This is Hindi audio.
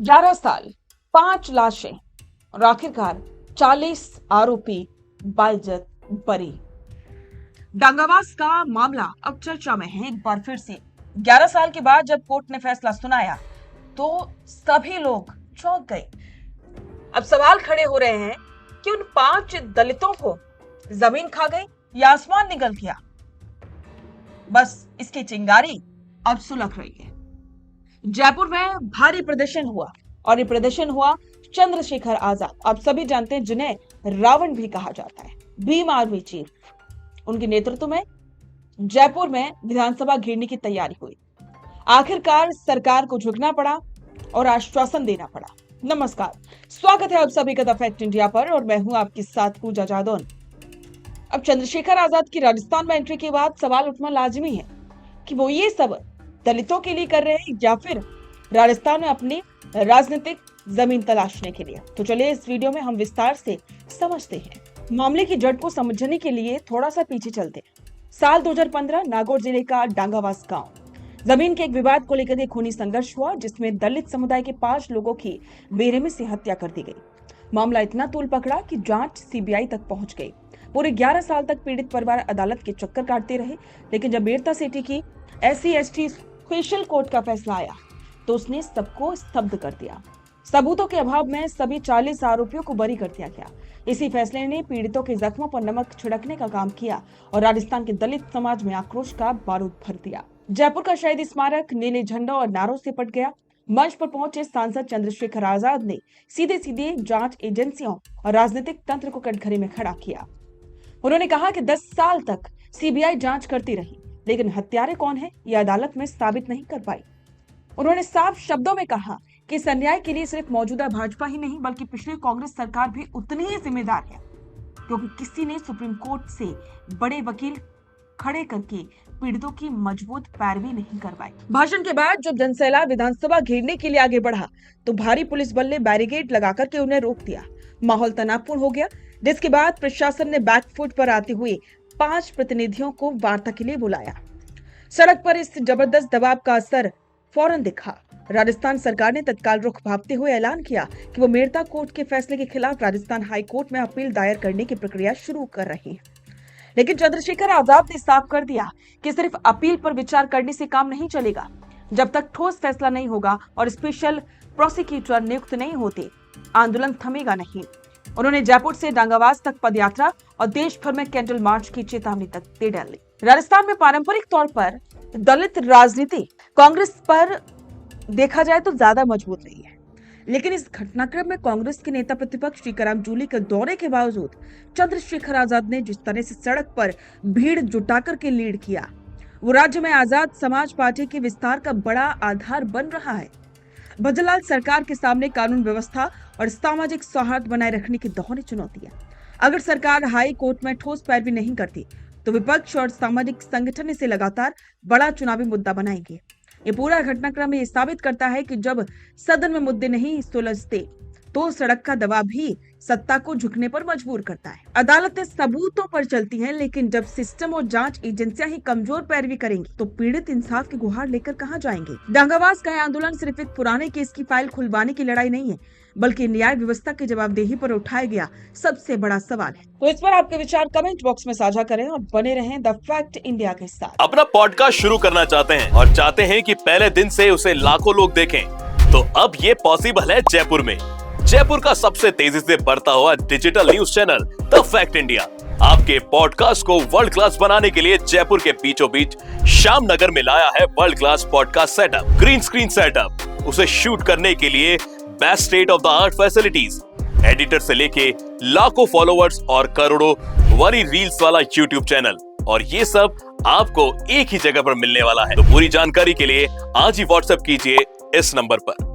11 साल, 5 लाशें और आखिरकार 40 आरोपी बाइज्जत बरी। डांगावास का मामला अब चर्चा में है एक बार फिर से। 11 साल के बाद जब कोर्ट ने फैसला सुनाया तो सभी लोग चौंक गए। अब सवाल खड़े हो रहे हैं कि उन 5 दलितों को जमीन खा गई या आसमान निगल गया। बस इसकी चिंगारी अब सुलग रही है। जयपुर में भारी प्रदर्शन हुआ और ये प्रदर्शन हुआ चंद्रशेखर आजाद, आप सभी जानते हैं, जिन्हें रावण भी कहा जाता है, भीम आर्मी चीफ। उनके नेतृत्व में जयपुर में विधानसभा घेरने की तैयारी हुई। आखिरकार सरकार को झुकना पड़ा और आश्वासन देना पड़ा। नमस्कार, स्वागत है आप सभी का द फैक्ट इंडिया पर और मैं हूं आपके साथ पूजा जादौन। अब चंद्रशेखर आजाद की राजस्थान में एंट्री के बाद सवाल उठना लाजमी है कि वो ये सब दलितों के लिए कर रहे हैं या फिर राजस्थान में अपनी राजनीतिक जमीन तलाशने के लिए। तो चलिए इस वीडियो में हम विस्तार से समझते हैं। मामले की जड़ को समझने के लिए थोड़ा सा पीछे चलते हैं। साल 2015 नागौर जिले का डांगावास गांव, जमीन के एक विवाद को लेकर एक खूनी संघर्ष हुआ जिसमें दलित समुदाय के 5 लोगों की बेरहमी से हत्या कर दी गई। मामला इतना तूल पकड़ा कि जांच सीबीआई तक पहुंच गई। पूरे 11 साल तक पीड़ित परिवार अदालत के चक्कर काटते रहे, लेकिन जब बेरता सिटी की SC/ST स्पेशल कोर्ट का फैसला आया तो उसने सबको स्तब्ध कर दिया। सबूतों के अभाव में सभी 40 आरोपियों को बरी कर दिया गया। इसी फैसले ने पीड़ितों के जख्मों पर नमक छिड़कने का काम किया और राजस्थान के दलित समाज में आक्रोश का बारूद भर दिया। जयपुर का शहीद स्मारक नीले झंडों और नारों से पट गया। मंच पर पहुंचे सांसद चंद्रशेखर आजाद ने सीधे सीधे जांच एजेंसियों और राजनीतिक तंत्र को कटघरे में खड़ा किया। उन्होंने कहा कि 10 साल तक सीबीआई जांच करती रही, लेकिन हत्यारे कौन है ये अदालत में साबित नहीं कर पाई। उन्होंने साफ शब्दों में कहा कि इस अन्याय के लिए सिर्फ मौजूदा भाजपा ही नहीं बल्कि पिछली कांग्रेस सरकार भी उतनी ही जिम्मेदार है, क्योंकि किसी ने सुप्रीम कोर्ट से बड़े वकील खड़े करके पीड़ितों की मजबूत पैरवी नहीं करवाई। भाषण के बाद जब जनसैलाब विधानसभा घेरने के लिए आगे बढ़ा तो भारी पुलिस बल ने बैरिकेड लगाकर के उन्हें रोक दिया। माहौल तनावपूर्ण हो गया, जिसके बाद प्रशासन ने बैकफुट पर आते हुए 5 प्रतिनिधियों को वार्ता के लिए बुलाया। सड़क पर इस जबरदस्त दबाव का असर फौरन दिखा। राजस्थान सरकार ने तत्काल रुख भांपते हुए ऐलान किया कि वो मेरता कोर्ट के फैसले के खिलाफ राजस्थान हाई कोर्ट में अपील दायर करने की प्रक्रिया शुरू कर रही है। लेकिन चंद्रशेखर आजाद ने साफ कर दिया कि सिर्फ अपील पर विचार करने से काम नहीं चलेगा। जब तक ठोस फैसला नहीं होगा और स्पेशल प्रोसिक्यूटर नियुक्त नहीं होते, आंदोलन थमेगा नहीं। उन्होंने जयपुर से डांगावास तक पदयात्रा और देश भर में कैंडल मार्च की चेतावनी तक दे डाली। राजस्थान में पारंपरिक तौर पर दलित राजनीति कांग्रेस पर देखा जाए तो ज्यादा मजबूत रही है, लेकिन इस घटनाक्रम में कांग्रेस के नेता प्रतिपक्ष टीकाराम जूली के दौरे के बावजूद चंद्रशेखर आजाद ने जिस तरह से सड़क पर भीड़ जुटाकर के लीड किया, वो राज्य में आजाद समाज पार्टी के विस्तार का बड़ा आधार बन रहा है। भजनलाल सरकार के सामने कानून व्यवस्था और सामाजिक सौहार्द बनाए रखने की दोहरी चुनौती है। अगर सरकार हाई कोर्ट में ठोस पैरवी नहीं करती तो विपक्ष और सामाजिक संगठन इसे लगातार बड़ा चुनावी मुद्दा बनाएंगे। ये पूरा घटनाक्रम ये साबित करता है कि जब सदन में मुद्दे नहीं सुलझते तो सड़क का दबाव भी सत्ता को झुकने पर मजबूर करता है। अदालतें सबूतों पर चलती हैं, लेकिन जब सिस्टम और जांच एजेंसियां ही कमजोर पैरवी करेंगी तो पीड़ित इंसाफ की गुहार लेकर कहां जाएंगे। डांगावास का आंदोलन सिर्फ एक पुराने केस की फाइल खुलवाने की लड़ाई नहीं है, बल्कि न्याय व्यवस्था की जवाबदेही पर उठाया गया सबसे बड़ा सवाल है। तो इस पर आपके विचार कमेंट बॉक्स में साझा करें और बने रहें द फैक्ट इंडिया के साथ। अपना पॉडकास्ट शुरू करना चाहते हैं और चाहते हैं कि पहले दिन से उसे लाखों लोग देखें, तो अब ये पॉसिबल है जयपुर में। जयपुर का सबसे तेजी से बढ़ता हुआ digital news channel the fact India आपके पॉडकास्ट को वर्ल्ड क्लास बनाने के लिए जयपुर के बीचों बीच श्यामनगर में लाया है world class podcast setup, green screen setup. उसे शूट करने के लिए best state of the art facilities, editor से लेके लाखों फॉलोवर्स और करोड़ों वाली रील्स वाला यूट्यूब चैनल, और ये सब आपको एक ही जगह पर मिलने वाला है। तो पूरी जानकारी के लिए आज ही व्हाट्सएप कीजिए इस नंबर पर।